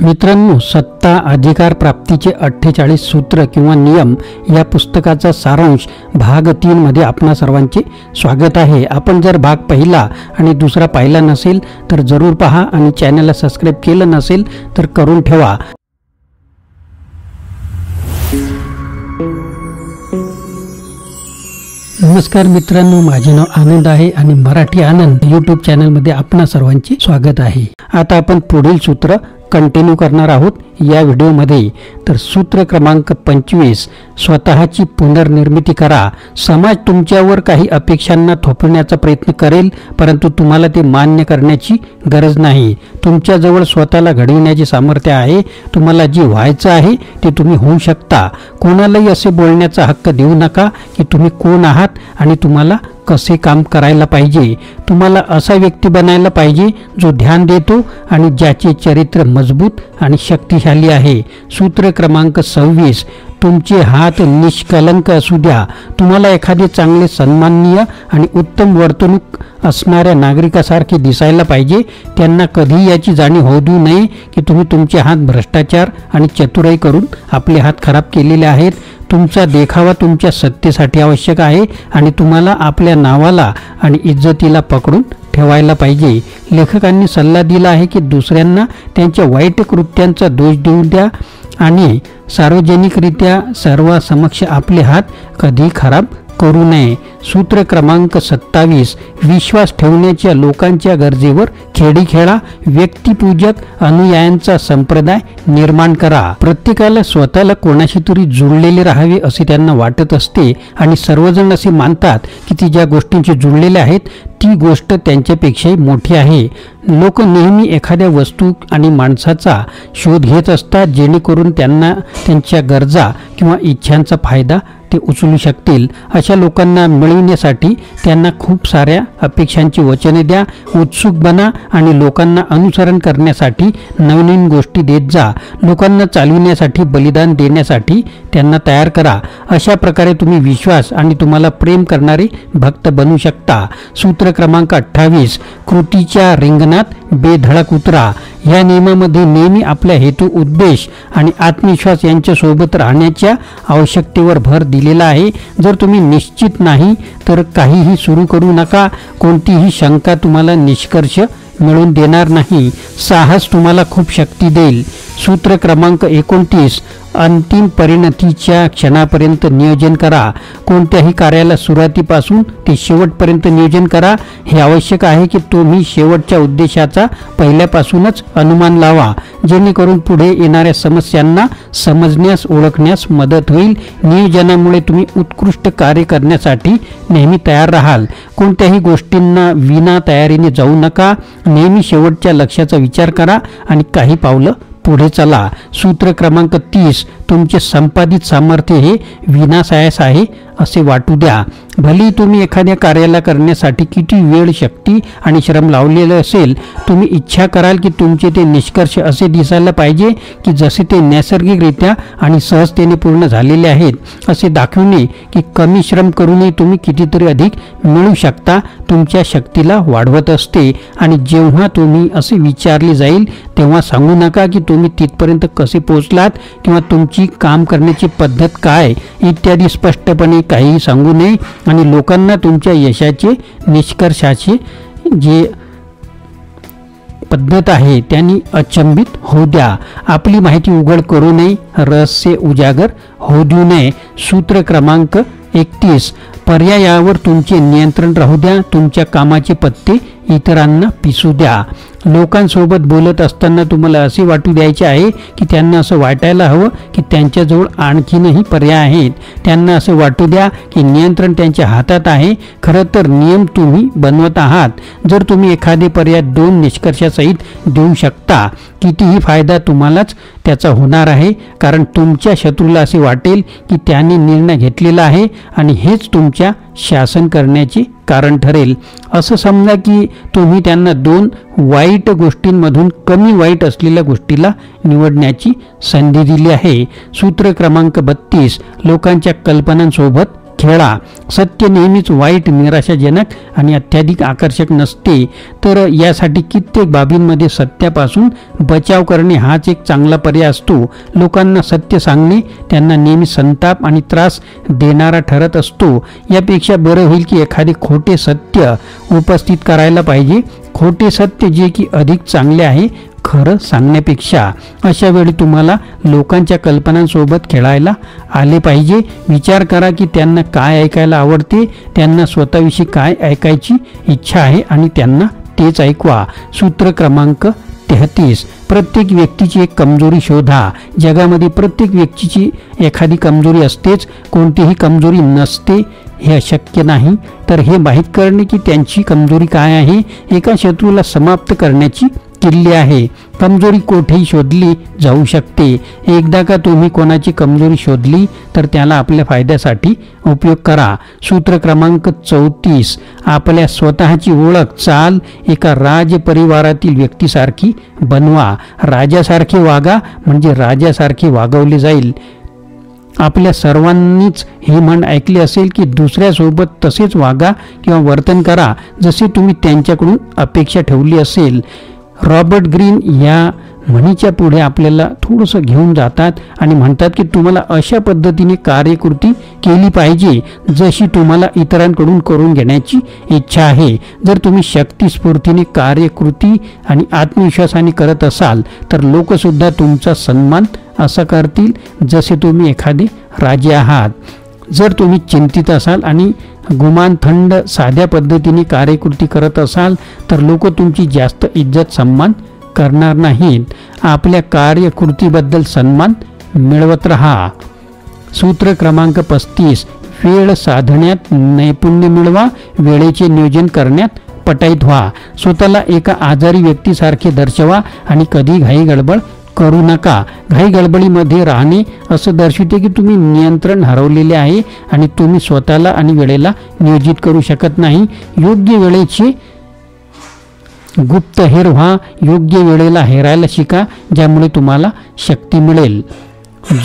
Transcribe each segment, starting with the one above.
मित्रांनो, सत्ता अधिकार प्राप्तीचे 48 सूत्र किंवा नियम या पुस्तकाचा सारांश भाग 3 मध्ये आपणा सर्वांचे स्वागत आहे। आपण जर भाग पहिला आणि दुसरा पाहिला नसेल तर जरूर पहा आणि चॅनलला सबस्क्राइब केलं नसेल तर करून ठेवा। नमस्कार मित्रांनो, माझे नाव आनंद आहे आणि मराठी आनंद यूट्यूब चॅनलमध्ये आपणा सर्वांचे स्वागत आहे। आता आपण पुढील सूत्र कंटिन्यू करणार आहोत या व्हिडिओमध्ये। तर सूत्र क्रमांक 25, स्वतःची पुनर्निर्मिती करा। समाज तुमच्यावर काही अपेक्षांना थोपवण्याचा प्रयत्न करेल, परंतु तुम्हाला ते मान्य करण्याची गरज नाही। तुमच्याजवळ स्वतःला घडविण्याचे सामर्थ्य आहे। तुम्हाला जे व्हायचं आहे ते तुम्ही होऊ शकता। कोणालाही असे बोलण्याचा हक्क देऊ नका की तुम्ही कोण आहात आणि तुम्हाला कसे काम करायला पाहिजे। तुम्हाला असा व्यक्ती बनायला पाहिजे जो ध्यान देतो आणि ज्याचे चरित्र मजबूत आणि शक्तिशाली आहे। सूत्र क्रमांक 26, तुमचे हात निष्कलंक असू द्या। तुम्हाला एखादे चांगले, सन्माननीय आणि उत्तम वर्तणूक असणाऱ्या नागरिकासारखे दिसायला पाहिजे। त्यांना कधी याची जाणीव होऊ देऊ नये की तुम्ही तुमचे हात भ्रष्टाचार आणि चतुराई करून आपले हात खराब केलेले आहेत। तुमचा देखावा तुमच्या सत्तेसाठी आवश्यक आहे आणि तुम्हाला आपल्या नावाला आणि इज्जतीला पकडून ठेवायला पाहिजे। लेखकांनी सल्ला दिला आहे की दुसऱ्यांना त्यांच्या वाईट कृत्यांचा दोष देऊ द्या आणि सार्वजनिकरित्या सर्वांसमक्ष आपले हात कधी खराब करू नये। सूत्र क्रमांक 27, विश्वास ठेवण्याच्या लोकांच्या गरजेवर खेडी खेळा। व्यक्तिपूजक अनुयायांचा संप्रदाय निर्माण करा। प्रत्येकाला स्वतःला कोणाशी तरी जुळलेले राहावे असे त्यांना वाटत असते आणि सर्वजण असे मानतात की ती ज्या गोष्टींशी जुळलेले आहेत ती गोष्ट त्यांच्यापेक्षाही मोठी आहे। लोक नेहमी एखाद्या वस्तू आणि माणसाचा शोध घेत असतात जेणेकरून त्यांना त्यांच्या गरजा किंवा इच्छांचा फायदा ते उचलू शकतील। अशा लोकांना मिळविण्यासाठी त्यांना खूप साऱ्या अपेक्षांची वचने द्या। उत्सुक बना आणि लोकांना अनुसरण करण्यासाठी नवीन गोष्टी देत जा। लोकांना चालविण्यासाठी बलिदान देण्यासाठी त्यांना तयार करा। अशा प्रकारे तुम्ही विश्वास आणि तुम्हाला प्रेम करणारे भक्त बनू शकता। सूत्र क्रमांक 28, कृतीच्या रिंगणात बेधडक उतरा। या नियमामध्ये नेहमी आपल्या हेतू, उद्देश आणि आत्मविश्वास यांच्या सोबत राहण्याच्या आवश्यकतेवर भर दिलेला आहे। जर तुम्ही निश्चित नाही तर काहीही सुरू करू नका। कोणतीही शंका तुम्हाला निष्कर्ष मिळवून देणार नाही। साहस तुम्हाला खूप शक्ती देईल। सूत्र क्रमांक 29, अंतिम परिणतीच्या क्षणापर्यंत नियोजन करा। कोणत्याही कार्याला सुरुवातीपासून ते शेवटपर्यंत नियोजन करा। हे आवश्यक आहे की तुम्ही शेवटच्या उद्देशाचा पहिल्यापासूनच अनुमान लावा, जेणेकरून पुढे येणाऱ्या समस्यांना समजण्यास, ओळखण्यास मदत होईल। नियोजनामुळे तुम्ही उत्कृष्ट कार्य करण्यासाठी नेहमी तयार राहाल। कोणत्याही गोष्टींना विना तयारीने जाऊ नका। नेहमी शेवटच्या लक्ष्याचा विचार करा आणि काही पावलं पुढे चला। सूत्र क्रमांक 30, तुमचे संपादित सामर्थ्य हे विनाशायस आहे असे वाटू द्या। भले तुम्ही एखाद्या कार्याला करण्यासाठी किती वेळ, शक्ती आणि श्रम लावलेले असेल, तुम्ही इच्छा कराल की तुमचे ते निष्कर्ष असे दिसायला पाहिजे की जसे ते नैसर्गिकरित्या आणि सहजतेने पूर्ण झालेले आहेत। असे दाखवणे की कमी श्रम करूनही तुम्ही कितीतरी अधिक मिळवू शकता तुमच्या शक्तीला वाढवत असते। आणि जेव्हा तुम्ही असे विचारले जाईल तेव्हा सांगू नका की तुम्ही तिथपर्यंत कसे पोहोचलात किंवा तुमची काम करण्याची पद्धत काय इत्यादी। स्पष्टपणे काहीही सांगू नये आणि लोकांना तुमच्या यशाचे, निष्कर्षाचे जे पद्धत आहे त्यांनी अचंबित होऊ द्या। आपली माहिती उघड करू नये, रहस्य उजागर होऊ देऊ नये। सूत्र क्रमांक 31, पर्यायावर तुमचे नियंत्रण राहू द्या। तुमच्या कामाचे पत्ते इतरांना पिसू द्या। लोकांसोबत बोलत असताना तुम्हाला असे वाटू द्यायचे आहे की त्यांना असं वाटायला हवं की त्यांच्याजवळ आणखीनही पर्याय आहेत। त्यांना असं वाटू द्या की नियंत्रण त्यांच्या हातात आहे। खरं तर नियम तुम्ही बनवत आहात। जर तुम्ही एखादे पर्याय 2 निष्कर्षासहित देऊ शकता, कितीही फायदा तुम्हालाच त्याचा होणार आहे, कारण तुमच्या शत्रूला असे वाटेल की त्याने निर्णय घेतलेला आहे आणि हेच तुमच्या शासन करण्याचे कारण ठरेल। असं समजा की तुम्ही त्यांना 2 वाईट गोष्टींमधून कमी वाईट असलेल्या गोष्टीला निवडण्याची संधी दिली आहे। सूत्र क्रमांक 32, लोकांच्या कल्पनांसोबत खेळा. सत्य नेहमीच वाईट, निराशाजनक आणि अत्याधिक आकर्षक नसते, तर यासाठी कित्येक बाबींमध्ये सत्यापासून बचाव करणे हाच एक चांगला पर्याय असतो. लोकांना सत्य सांगणे त्यांना नेहमी संताप आणि त्रास देणारा ठरत असतो. यापेक्षा बरं होईल की एखादे खोटे सत्य उपस्थित करायला पाहिजे. खोटे सत्य जे की अधिक चांगले आहे खरं सांगण्यापेक्षा. अशा वेळी तुम्हाला लोकांच्या कल्पनांसोबत खेळायला आले पाहिजे. विचार करा की त्यांना काय ऐकायला आवडते, त्यांना स्वतःविषयी काय ऐकायची इच्छा आहे आणि त्यांना तेच ऐकवा. सूत्र क्रमांक 33. प्रत्येक व्यक्तीची एक कमजोरी शोधा. जगामध्ये प्रत्येक व्यक्तीची एखादी कमजोरी असतेच, कोणतीही कमजोरी नसते हे अशक्य नाही. तर हे माहीत करणे की त्यांची कमजोरी काय आहे एका शत्रूला समाप्त करण्याची किल्ली आहे. कमजोरी कोठेही शोधली जाऊ शकते. एकदा का तुम्ही कोणाची कमजोरी शोधली तर त्याला आपल्या फायद्यासाठी उपयोग करा. सूत्र क्रमांक 34. आपल्या स्वतःची ओळख चाल एका राजपरिवारातील व्यक्तीसारखी बनवा. राजासारखे वागा म्हणजे राजासारखे वागवले जाईल. आपल्या सर्वांनीच हे म्हण ऐकले असेल की दुसऱ्यासोबत तसेच वागा किंवा वर्तन करा जसे तुम्ही त्यांच्याकडून अपेक्षा ठेवली असेल. रॉबर्ट ग्रीन या म्हणीच्या पुढे आपल्याला थोडंसं घेऊन जातात आणि म्हणतात की तुम्हाला अशा पद्धतीने कार्यकृती केली पाहिजे जशी तुम्हाला इतरांकडून करून घेण्याची इच्छा आहे. जर तुम्ही शक्तिस्फूर्तीने कार्यकृती आणि आत्मविश्वासाने करत असाल तर लोकसुद्धा तुमचा सन्मान असा करतील जसे तुम्ही एखादे राजे आहात. जर तुम्ही चिंतित असाल आणि गुमान थंड साध्या पद्धतीने कार्यकृती करत असाल तर लोक तुमची जास्त इज्जत सन्मान करणार नाहीत. आपल्या कार्यकृतीबद्दल सन्मान मिळवत राहा. सूत्र क्रमांक 35. वेळ साधण्यात नैपुण्य मिळवा. वेळेचे नियोजन करण्यात पटाईत व्हा. स्वतःला एका आजारी व्यक्तीसारखे दर्शवा आणि कधी घाई गडबड करू नका. घाई गडबडीमध्ये राहणे असं दर्शवते की तुम्ही नियंत्रण हरवलेले आहे आणि तुम्ही स्वतःला आणि वेळेला नियोजित करू शकत नाही. योग्य वेळेचे गुप्त हेर व्हा. योग्य वेळेला हेरायला शिका ज्यामुळे तुम्हाला शक्ती मिळेल.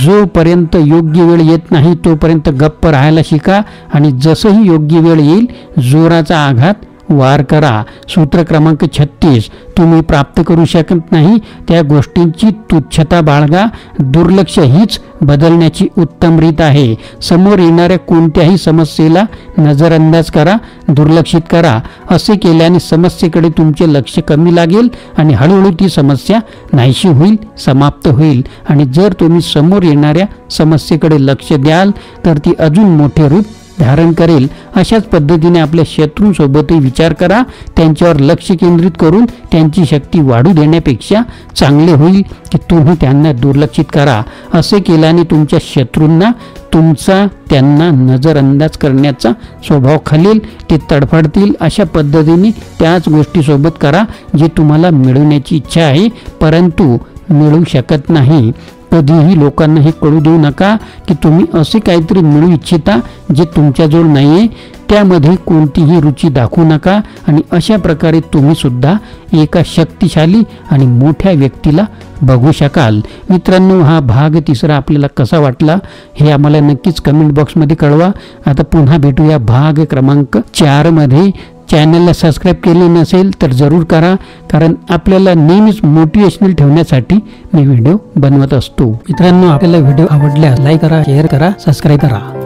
जोपर्यंत योग्य वेळ येत नाही तोपर्यंत गप्प राहायला शिका आणि जसंही योग्य वेळ येईल जोराचा आघात वार करा. सूत्र क्रमांक 36. तुम्ही प्राप्त करू शकत नाही त्या गोष्टींची तुच्छता बाळगा. दुर्लक्ष हीच बदलण्याची उत्तम रीत आहे. समोर येणाऱ्या कोणत्याही समस्येला नजरअंदाज करा, दुर्लक्षित करा. असे केल्याने समस्येकडे तुमचे लक्ष कमी लागेल आणि हळूहळू ती समस्या नाहीशी होईल, समाप्त होईल. आणि जर तुम्ही समोर येणाऱ्या समस्येकडे लक्ष द्याल तर ती अजून मोठे रूप धारण करेल. अशाच पद्धतीने आपल्या शत्रूंसोबतही विचार करा. त्यांच्यावर लक्ष केंद्रित करून त्यांची शक्ती वाढू देण्यापेक्षा चांगले होईल की तुम्ही त्यांना दुर्लक्षित करा. असे केल्याने तुमच्या शत्रूंना तुमचा त्यांना नजरअंदाज करण्याचा स्वभाव खालील, ते तडफडतील. अशा पद्धतीने त्याच गोष्टीसोबत करा जे तुम्हाला मिळवण्याची इच्छा आहे परंतु मिळू शकत नाही. कधीही लोकांना हे कळू देऊ नका की तुम्ही असे काहीतरी मिळू इच्छिता जे तुमच्याजवळ नाही आहे. त्यामध्ये कोणतीही रुची दाखवू नका आणि अशा प्रकारे तुम्ही सुद्धा एका शक्तिशाली आणि मोठ्या व्यक्तीला बघू शकाल. मित्रांनो, हा भाग 3 आपल्याला कसा वाटला हे आम्हाला नक्कीच कमेंट बॉक्समध्ये कळवा. आता पुन्हा भेटूया भाग क्रमांक 4 मध्ये. चॅनलला सबस्क्राईब केले नसेल तर जरूर करा, कारण आपल्याला नेहमीच मोटिवेशनल ठेवण्यासाठी मी व्हिडिओ बनवत असतो. मित्रांनो, आपल्याला व्हिडिओ आवडल्यास लाईक करा, शेअर करा, सबस्क्राईब करा.